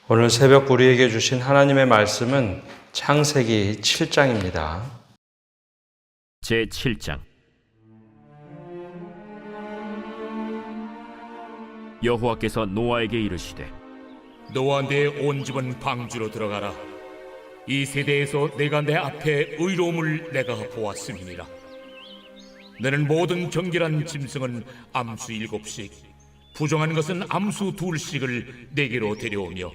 오늘 새벽 우리에게 주신 하나님의 말씀은 창세기 7장입니다. 제7장. 여호와께서 노아에게 이르시되 너와 내 온 집은 방주로 들어가라. 이 세대에서 내가 내 앞에 의로움을 내가 보았음이니라. 너는 모든 정결한 짐승은 암수 7씩, 부정한 것은 암수 2씩을 내게로 데려오며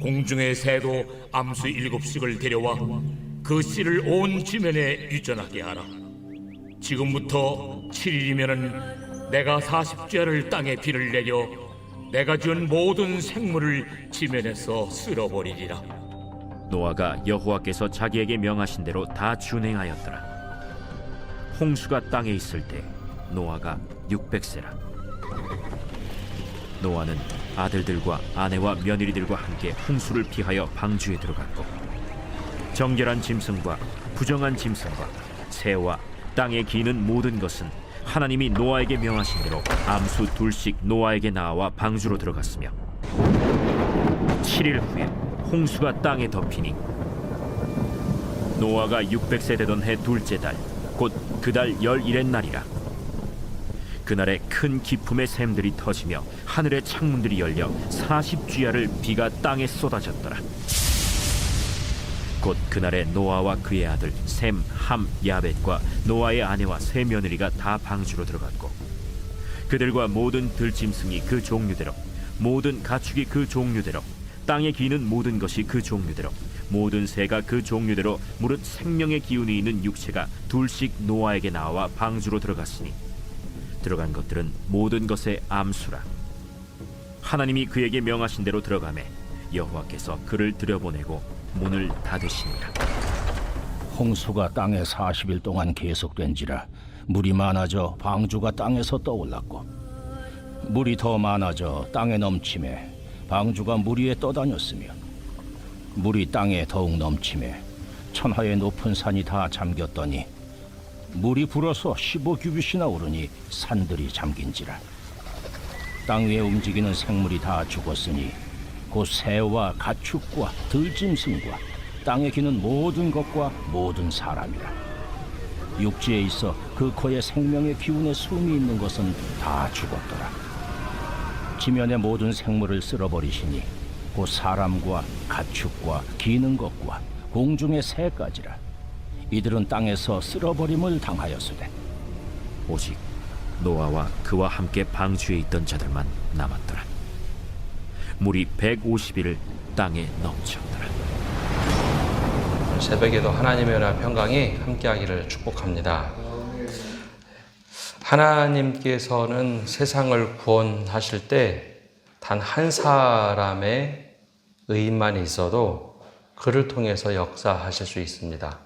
공중의 새도 암수 7씩을 데려와 그 씨를 온 지면에 유전하게 하라. 지금부터 7일이면은 내가 40죄를 땅에 비를 내려 내가 지은 모든 생물을 지면에서 쓸어버리리라. 노아가 여호와께서 자기에게 명하신 대로 다 준행하였더라. 홍수가 땅에 있을 때 노아가 600세라. 노아는 아들들과 아내와 며느리들과 함께 홍수를 피하여 방주에 들어갔고, 정결한 짐승과 부정한 짐승과 새와 땅에 기는 모든 것은 하나님이 노아에게 명하신 대로 암수 2씩 노아에게 나와 방주로 들어갔으며, 7일 후에 홍수가 땅에 덮이니 노아가 600세 되던 해 둘째 달, 곧 그 달 11의 날이라. 그날에 큰 기품의 샘들이 터지며 하늘의 창문들이 열려 40주야를 비가 땅에 쏟아졌더라. 곧 그날에 노아와 그의 아들 셈, 함, 야벳과 노아의 아내와 세 며느리가 다 방주로 들어갔고, 그들과 모든 들짐승이 그 종류대로, 모든 가축이 그 종류대로, 땅에 기는 모든 것이 그 종류대로, 모든 새가 그 종류대로 무릇 생명의 기운이 있는 육체가 2씩 노아에게 나와 방주로 들어갔으니, 들어간 것들은 모든 것의 암수라. 하나님이 그에게 명하신 대로 들어가매 여호와께서 그를 들여보내고 문을 닫으시니라. 홍수가 땅에 40일 동안 계속된지라 물이 많아져 방주가 땅에서 떠올랐고, 물이 더 많아져 땅에 넘침에 방주가 물 위에 떠다녔으며, 물이 땅에 더욱 넘침에 천하의 높은 산이 다 잠겼더니 물이 불어서 15규빗이나 오르니 산들이 잠긴지라. 땅 위에 움직이는 생물이 다 죽었으니 곧 새와 가축과 들짐승과 땅에 기는 모든 것과 모든 사람이라. 육지에 있어 그 코에 생명의 기운의 숨이 있는 것은 다 죽었더라. 지면의 모든 생물을 쓸어버리시니 곧 사람과 가축과 기는 것과 공중의 새까지라. 이들은 땅에서 쓸어버림을 당하였으되 오직 노아와 그와 함께 방주에 있던 자들만 남았더라. 물이 150일을 땅에 넘쳤더라. 새벽에도 하나님의 은혜와 평강이 함께하기를 축복합니다. 하나님께서는 세상을 구원하실 때 단 한 사람의 의인만 있어도 그를 통해서 역사하실 수 있습니다.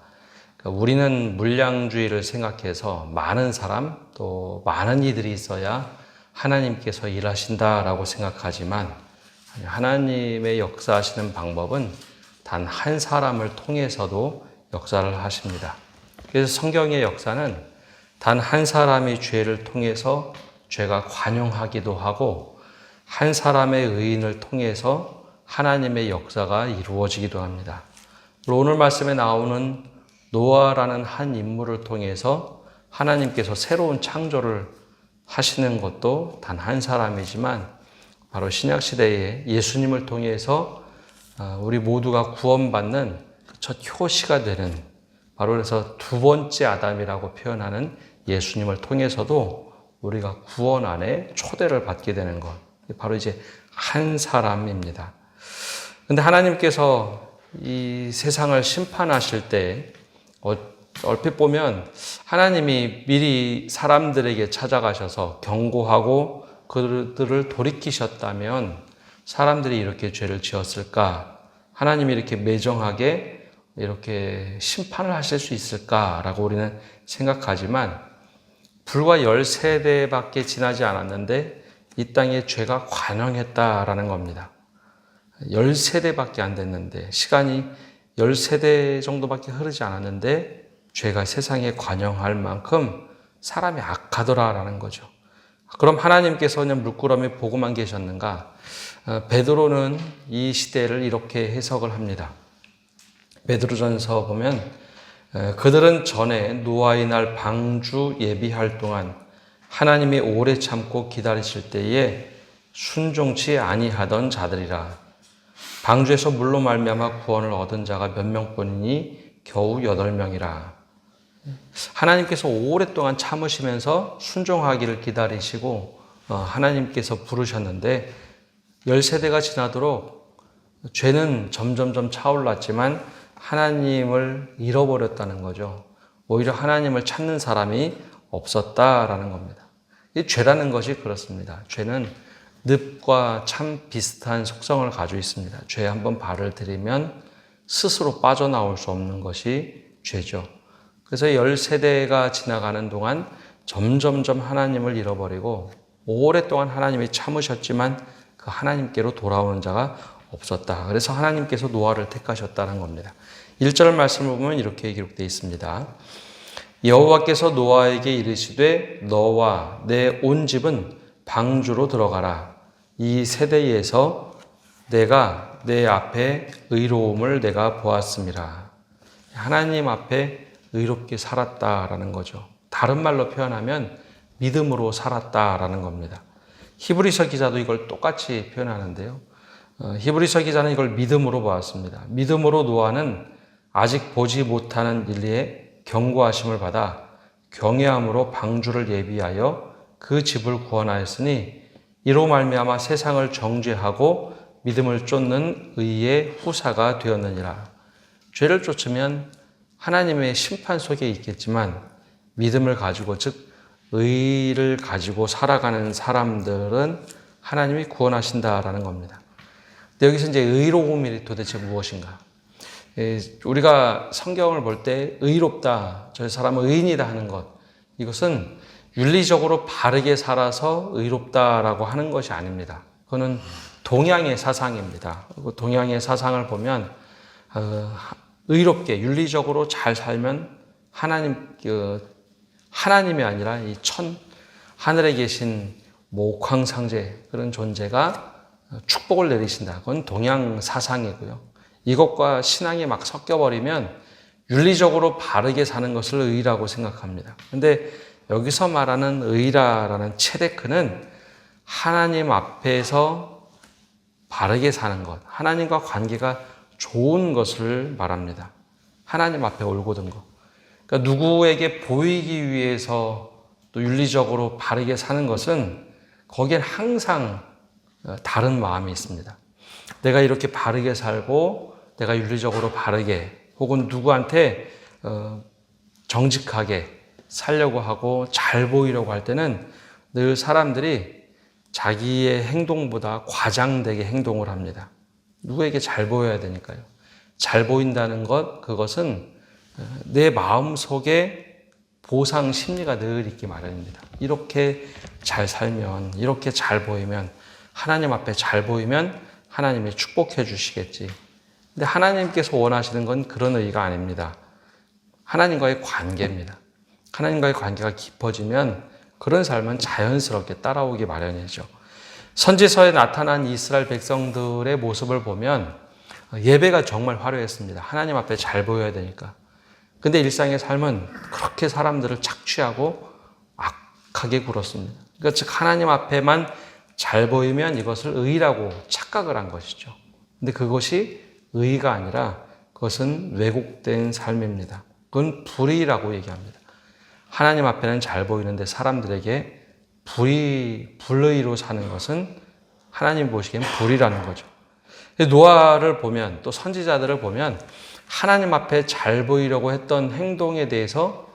우리는 물량주의를 생각해서 많은 사람, 또 많은 이들이 있어야 하나님께서 일하신다라고 생각하지만, 하나님의 역사하시는 방법은 단 한 사람을 통해서도 역사를 하십니다. 그래서 성경의 역사는 단 한 사람이 죄를 통해서 죄가 관용하기도 하고, 한 사람의 의인을 통해서 하나님의 역사가 이루어지기도 합니다. 오늘 말씀에 나오는 노아라는 한 인물을 통해서 하나님께서 새로운 창조를 하시는 것도 단 한 사람이지만, 바로 신약시대에 예수님을 통해서 우리 모두가 구원받는 첫 효시가 되는, 바로 그래서 두 번째 아담이라고 표현하는 예수님을 통해서도 우리가 구원 안에 초대를 받게 되는 것, 바로 이제 한 사람입니다. 그런데 하나님께서 이 세상을 심판하실 때 얼핏 보면 하나님이 미리 사람들에게 찾아가셔서 경고하고 그들을 돌이키셨다면 사람들이 이렇게 죄를 지었을까? 하나님이 이렇게 매정하게 이렇게 심판을 하실 수 있을까라고 우리는 생각하지만, 불과 10세대밖에 지나지 않았는데 이 땅에 죄가 관영했다라는 겁니다. 10세대밖에 안 됐는데, 시간이 10세대 정도밖에 흐르지 않았는데 죄가 세상에 관영할 만큼 사람이 악하더라라는 거죠. 그럼 하나님께서 그냥 물끄러미 보고만 계셨는가? 베드로는 이 시대를 이렇게 해석을 합니다. 베드로전서 보면 그들은 전에 노아의 날 방주 예비할 동안 하나님이 오래 참고 기다리실 때에 순종치 아니하던 자들이라. 방주에서 물로 말미암아 구원을 얻은 자가 몇 명뿐이니 겨우 8명이라. 하나님께서 오랫동안 참으시면서 순종하기를 기다리시고 하나님께서 부르셨는데 10세대가 지나도록 죄는 점점점 차올랐지만 하나님을 잃어버렸다는 거죠. 오히려 하나님을 찾는 사람이 없었다라는 겁니다. 이 죄라는 것이 그렇습니다. 죄는 늪과 참 비슷한 속성을 가지고 있습니다. 죄에 한번 발을 들이면 스스로 빠져나올 수 없는 것이 죄죠. 그래서 10세대가 지나가는 동안 점점점 하나님을 잃어버리고 오랫동안 하나님이 참으셨지만 그 하나님께로 돌아오는 자가 없었다. 그래서 하나님께서 노아를 택하셨다는 겁니다. 1절 말씀을 보면 이렇게 기록되어 있습니다. 여호와께서 노아에게 이르시되 너와 내 온 집은 방주로 들어가라. 이 세대에서 내가 내 앞에 의로움을 내가 보았음이라. 하나님 앞에 의롭게 살았다라는 거죠. 다른 말로 표현하면 믿음으로 살았다라는 겁니다. 히브리서 기자도 이걸 똑같이 표현하는데요. 히브리서 기자는 이걸 믿음으로 보았습니다. 믿음으로 노아는 아직 보지 못하는 일에 경고하심을 받아 경외함으로 방주를 예비하여 그 집을 구원하였으니 이로 말미암아 세상을 정죄하고 믿음을 쫓는 의의 후사가 되었느니라. 죄를 쫓으면 하나님의 심판 속에 있겠지만 믿음을 가지고 즉 의를 가지고 살아가는 사람들은 하나님이 구원하신다라는 겁니다. 근데 여기서 이제 의로움이 도대체 무엇인가? 우리가 성경을 볼 때 의롭다, 저 사람은 의인이다 하는 것, 이것은 윤리적으로 바르게 살아서 의롭다라고 하는 것이 아닙니다. 그거는 동양의 사상입니다. 동양의 사상을 보면 의롭게 윤리적으로 잘 살면 하나님이 아니라 이 하늘에 계신 목황상제 그런 존재가 축복을 내리신다. 그건 동양 사상이고요. 이것과 신앙이 막 섞여버리면 윤리적으로 바르게 사는 것을 의라고 생각합니다. 근데 여기서 말하는 의라라는 체데크는 하나님 앞에서 바르게 사는 것, 하나님과 관계가 좋은 것을 말합니다. 하나님 앞에 올곧은 것. 그러니까 누구에게 보이기 위해서 또 윤리적으로 바르게 사는 것은 거기엔 항상 다른 마음이 있습니다. 내가 이렇게 바르게 살고 내가 윤리적으로 바르게 혹은 누구한테 정직하게 살려고 하고 잘 보이려고 할 때는 늘 사람들이 자기의 행동보다 과장되게 행동을 합니다. 누구에게 잘 보여야 되니까요. 잘 보인다는 것, 그것은 내 마음 속에 보상 심리가 늘 있기 마련입니다. 이렇게 잘 살면, 이렇게 잘 보이면, 하나님 앞에 잘 보이면 하나님이 축복해 주시겠지. 근데 하나님께서 원하시는 건 그런 의가 아닙니다. 하나님과의 관계입니다. 하나님과의 관계가 깊어지면 그런 삶은 자연스럽게 따라오기 마련이죠. 선지서에 나타난 이스라엘 백성들의 모습을 보면 예배가 정말 화려했습니다. 하나님 앞에 잘 보여야 되니까. 근데 일상의 삶은 그렇게 사람들을 착취하고 악하게 굴었습니다. 그러니까 즉 하나님 앞에만 잘 보이면 이것을 의라고 착각을 한 것이죠. 근데 그것이 의가 아니라 그것은 왜곡된 삶입니다. 그건 불의라고 얘기합니다. 하나님 앞에는 잘 보이는데 사람들에게 불의로 사는 것은 하나님 보시기엔 불의라는 거죠. 노아를 보면 또 선지자들을 보면 하나님 앞에 잘 보이려고 했던 행동에 대해서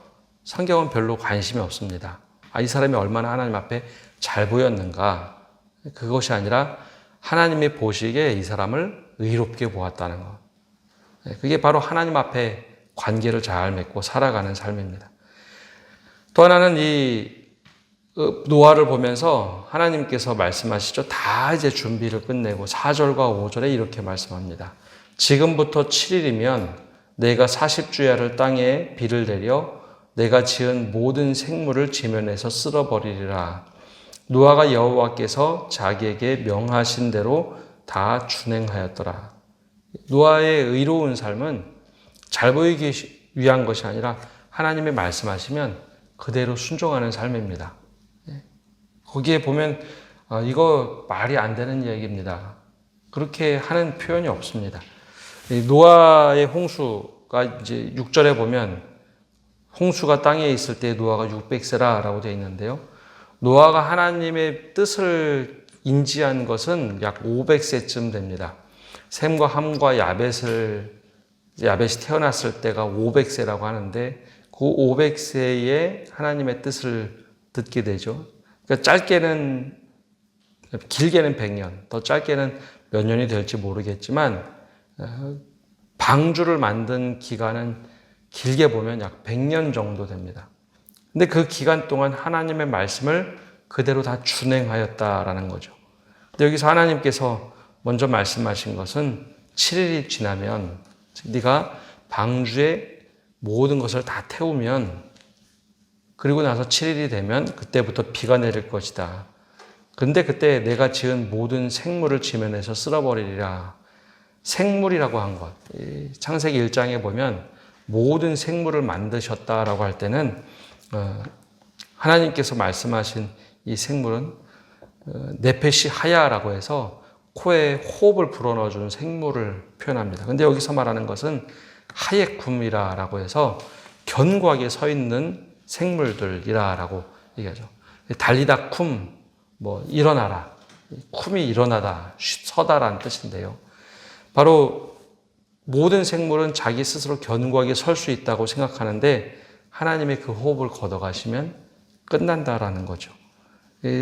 성경은 별로 관심이 없습니다. 이 사람이 얼마나 하나님 앞에 잘 보였는가. 그것이 아니라 하나님이 보시기에 이 사람을 의롭게 보았다는 것. 그게 바로 하나님 앞에 관계를 잘 맺고 살아가는 삶입니다. 또 하나는 이 노아를 보면서 하나님께서 말씀하시죠. 다 이제 준비를 끝내고 4절과 5절에 이렇게 말씀합니다. 지금부터 7일이면 내가 40주야를 땅에 비를 내려 내가 지은 모든 생물을 지면에서 쓸어버리리라. 노아가 여호와께서 자기에게 명하신 대로 다 준행하였더라. 노아의 의로운 삶은 잘 보이기 위한 것이 아니라 하나님의 말씀하시면 그대로 순종하는 삶입니다. 거기에 보면 이거 말이 안 되는 얘기입니다. 그렇게 하는 표현이 없습니다. 노아의 홍수가 이제 6절에 보면 홍수가 땅에 있을 때 노아가 600세라라고 되어 있는데요. 노아가 하나님의 뜻을 인지한 것은 약 500세쯤 됩니다. 셈과 함과 야벳이 태어났을 때가 500세라고 하는데 그 500세에 하나님의 뜻을 듣게 되죠. 그러니까 길게는 100년, 더 짧게는 몇 년이 될지 모르겠지만 방주를 만든 기간은 길게 보면 약 100년 정도 됩니다. 근데 그 기간 동안 하나님의 말씀을 그대로 다 준행하였다라는 거죠. 근데 여기서 하나님께서 먼저 말씀하신 것은 7일이 지나면 네가 방주에 모든 것을 다 태우면 그리고 나서 7일이 되면 그때부터 비가 내릴 것이다. 그런데 그때 내가 지은 모든 생물을 지면에서 쓸어버리리라. 생물이라고 한 것. 창세기 1장에 보면 모든 생물을 만드셨다라고 할 때는 하나님께서 말씀하신 이 생물은 네페시 하야라고 해서 코에 호흡을 불어넣어주는 생물을 표현합니다. 근데 여기서 말하는 것은 하예쿰이라고 해서 견고하게 서 있는 생물들이라고 얘기하죠. 달리다 쿰, 일어나라. 쿰이 일어나다, 서다라는 뜻인데요. 바로 모든 생물은 자기 스스로 견고하게 설 수 있다고 생각하는데 하나님의 그 호흡을 걷어가시면 끝난다라는 거죠.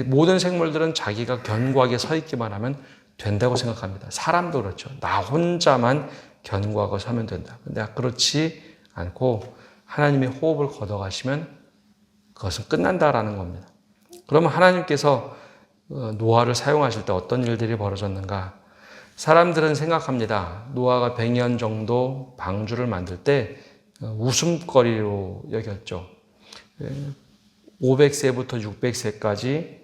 모든 생물들은 자기가 견고하게 서 있기만 하면 된다고 생각합니다. 사람도 그렇죠. 나 혼자만 견고하고 서면 된다. 근데 그렇지 않고 하나님의 호흡을 걷어가시면 그것은 끝난다라는 겁니다. 그러면 하나님께서 노아를 사용하실 때 어떤 일들이 벌어졌는가? 사람들은 생각합니다. 노아가 100년 정도 방주를 만들 때 웃음거리로 여겼죠. 500세부터 600세까지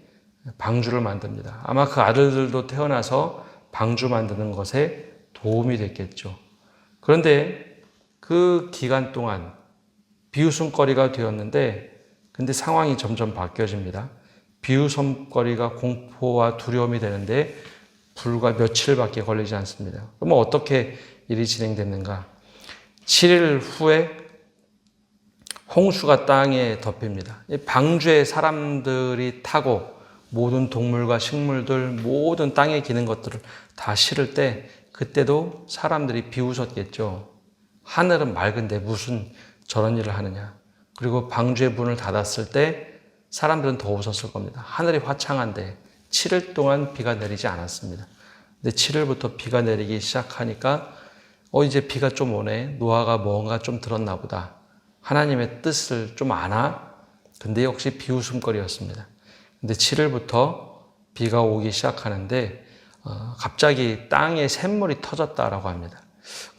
방주를 만듭니다. 아마 그 아들들도 태어나서 방주 만드는 것에 도움이 됐겠죠. 그런데 그 기간 동안 비웃음거리가 되었는데 근데 상황이 점점 바뀌어집니다. 비웃음거리가 공포와 두려움이 되는데 불과 며칠밖에 걸리지 않습니다. 그러면 어떻게 일이 진행됐는가? 7일 후에 홍수가 땅에 덮입니다. 방주에 사람들이 타고 모든 동물과 식물들, 모든 땅에 기는 것들을 다 실을 때 그때도 사람들이 비웃었겠죠. 하늘은 맑은데 무슨 저런 일을 하느냐. 그리고 방주의 문을 닫았을 때 사람들은 더 웃었을 겁니다. 하늘이 화창한데 7일 동안 비가 내리지 않았습니다. 근데 7일부터 비가 내리기 시작하니까 이제 비가 좀 오네. 노아가 뭔가 좀 들었나 보다. 하나님의 뜻을 좀 아나? 근데 역시 비웃음거리였습니다. 근데 7일부터 비가 오기 시작하는데 갑자기 땅에 샘물이 터졌다라고 합니다.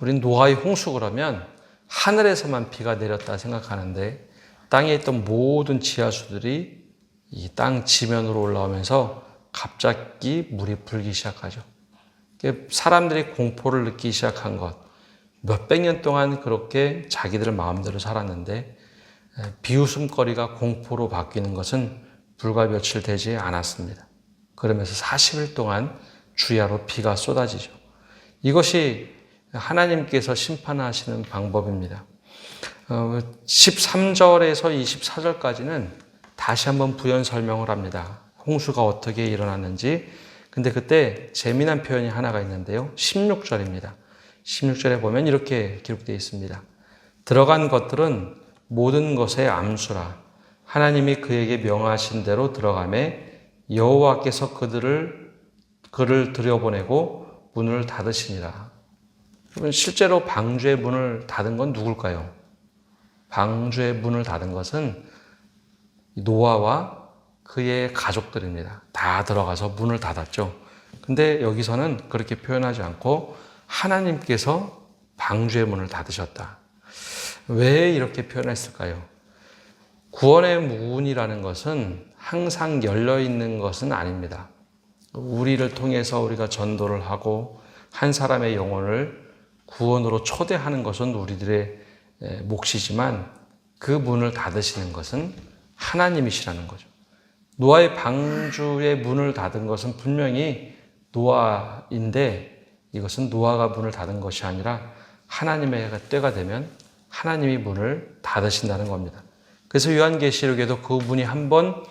우린 노아의 홍수 그러면 하늘에서만 비가 내렸다 생각하는데 땅에 있던 모든 지하수들이 이 땅 지면으로 올라오면서 갑자기 물이 불기 시작하죠. 사람들이 공포를 느끼기 시작한 것. 몇백 년 동안 그렇게 자기들 마음대로 살았는데 비웃음거리가 공포로 바뀌는 것은 불과 며칠 되지 않았습니다. 그러면서 40일 동안 주야로 비가 쏟아지죠. 이것이 하나님께서 심판하시는 방법입니다. 13절에서 24절까지는 다시 한번 부연 설명을 합니다. 홍수가 어떻게 일어났는지. 근데 그때 재미난 표현이 하나가 있는데요. 16절입니다. 16절에 보면 이렇게 기록되어 있습니다. 들어간 것들은 모든 것의 암수라. 하나님이 그에게 명하신 대로 들어가매 여호와께서 그를 들여보내고 문을 닫으시니라. 실제로 방주의 문을 닫은 건 누굴까요? 방주의 문을 닫은 것은 노아와 그의 가족들입니다. 다 들어가서 문을 닫았죠. 근데 여기서는 그렇게 표현하지 않고 하나님께서 방주의 문을 닫으셨다. 왜 이렇게 표현했을까요? 구원의 문이라는 것은 항상 열려 있는 것은 아닙니다. 우리를 통해서 우리가 전도를 하고 한 사람의 영혼을 구원으로 초대하는 것은 우리들의 몫이지만 그 문을 닫으시는 것은 하나님이시라는 거죠. 노아의 방주의 문을 닫은 것은 분명히 노아인데 이것은 노아가 문을 닫은 것이 아니라 하나님의 때가 되면 하나님이 문을 닫으신다는 겁니다. 그래서 요한계시록에도 그 문이 한번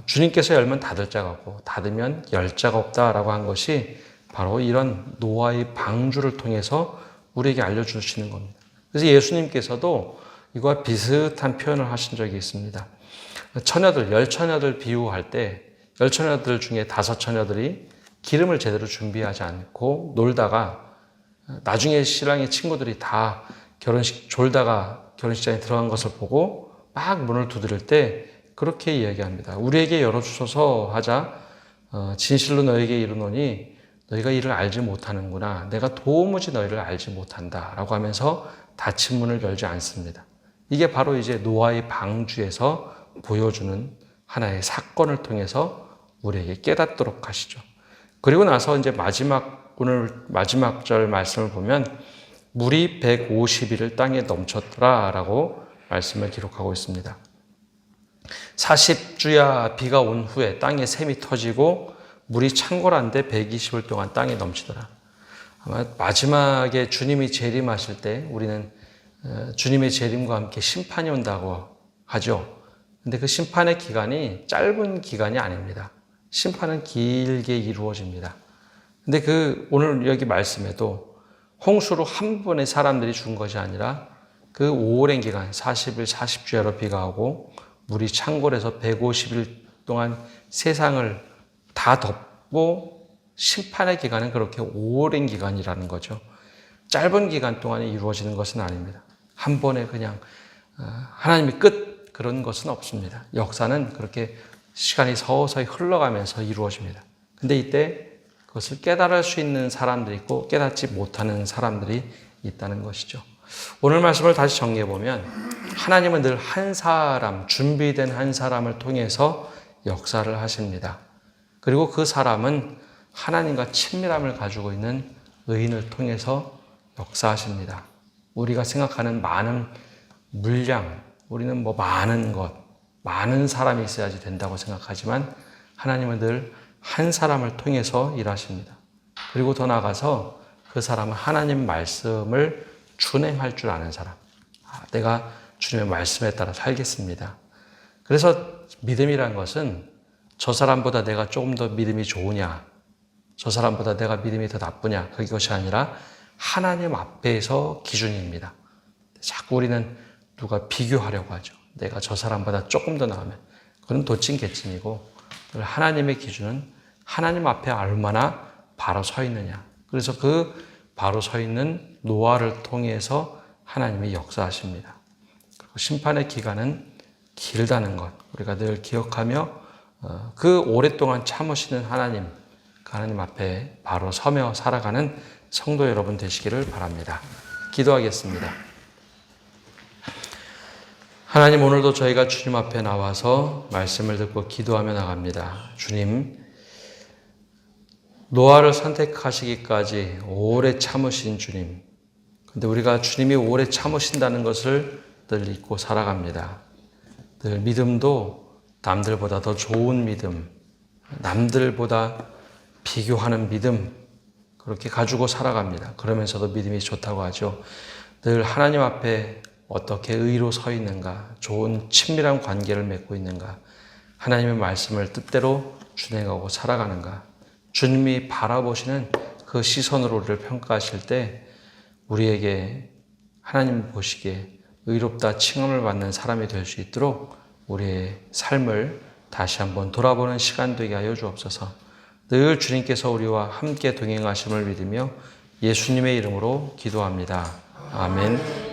주님께서 열면 닫을 자가 없고 닫으면 열 자가 없다라고 한 것이 바로 이런 노아의 방주를 통해서 우리에게 알려주시는 겁니다. 그래서 예수님께서도 이거와 비슷한 표현을 하신 적이 있습니다. 처녀들, 10처녀들 비유할 때 10처녀들 중에 5처녀들이 기름을 제대로 준비하지 않고 놀다가 나중에 신랑의 친구들이 다 결혼식 졸다가 결혼식장에 들어간 것을 보고 막 문을 두드릴 때 그렇게 이야기합니다. 우리에게 열어주소서 하자 진실로 너에게 이르노니 너희가 이를 알지 못하는구나. 내가 도무지 너희를 알지 못한다 라고 하면서 닫힌 문을 열지 않습니다. 이게 바로 이제 노아의 방주에서 보여주는 하나의 사건을 통해서 우리에게 깨닫도록 하시죠. 그리고 나서 이제 오늘 마지막 절 말씀을 보면 물이 150일을 땅에 넘쳤더라 라고 말씀을 기록하고 있습니다. 40주야 비가 온 후에 땅에 샘이 터지고 물이 창궐한데 120일 동안 땅에 넘치더라. 아마 마지막에 주님이 재림하실 때 우리는 주님의 재림과 함께 심판이 온다고 하죠. 근데 그 심판의 기간이 짧은 기간이 아닙니다. 심판은 길게 이루어집니다. 근데 오늘 여기 말씀에도 홍수로 한 번에 사람들이 죽은 것이 아니라 그 오랜 기간 40일, 40주야로 비가 오고 물이 창궐해서 150일 동안 세상을 다 덮고 심판의 기간은 그렇게 오랜 기간이라는 거죠. 짧은 기간 동안에 이루어지는 것은 아닙니다. 한 번에 그냥 하나님이 끝 그런 것은 없습니다. 역사는 그렇게 시간이 서서히 흘러가면서 이루어집니다. 근데 이때 그것을 깨달을 수 있는 사람들이 있고 깨닫지 못하는 사람들이 있다는 것이죠. 오늘 말씀을 다시 정리해 보면 하나님은 늘 한 사람, 준비된 한 사람을 통해서 역사를 하십니다. 그리고 그 사람은 하나님과 친밀함을 가지고 있는 의인을 통해서 역사하십니다. 우리가 생각하는 많은 물량, 우리는 많은 것, 많은 사람이 있어야지 된다고 생각하지만 하나님은 늘 한 사람을 통해서 일하십니다. 그리고 더 나아가서 그 사람은 하나님 말씀을 준행할 줄 아는 사람. 내가 주님의 말씀에 따라 살겠습니다. 그래서 믿음이란 것은 저 사람보다 내가 조금 더 믿음이 좋으냐, 저 사람보다 내가 믿음이 더 나쁘냐, 그것이 아니라 하나님 앞에서 기준입니다. 자꾸 우리는 누가 비교하려고 하죠. 내가 저 사람보다 조금 더 나으면 그건 도찐개찐이고 하나님의 기준은 하나님 앞에 얼마나 바로 서 있느냐. 그래서 그 바로 서 있는 노아를 통해서 하나님이 역사하십니다. 그리고 심판의 기간은 길다는 것 우리가 늘 기억하며 그 오랫동안 참으시는 하나님, 그 하나님 앞에 바로 서며 살아가는 성도 여러분 되시기를 바랍니다. 기도하겠습니다. 하나님, 오늘도 저희가 주님 앞에 나와서 말씀을 듣고 기도하며 나갑니다. 주님, 노아를 선택하시기까지 오래 참으신 주님. 근데 우리가 주님이 오래 참으신다는 것을 늘 잊고 살아갑니다. 늘 믿음도 남들보다 더 좋은 믿음, 남들보다 비교하는 믿음, 그렇게 가지고 살아갑니다. 그러면서도 믿음이 좋다고 하죠. 늘 하나님 앞에 어떻게 의로 서 있는가, 좋은 친밀한 관계를 맺고 있는가, 하나님의 말씀을 뜻대로 준행하고 살아가는가, 주님이 바라보시는 그 시선으로 우리를 평가하실 때 우리에게 하나님 보시기에 의롭다 칭함을 받는 사람이 될 수 있도록 우리의 삶을 다시 한번 돌아보는 시간 되게 하여 주옵소서. 늘 주님께서 우리와 함께 동행하심을 믿으며 예수님의 이름으로 기도합니다. 아멘.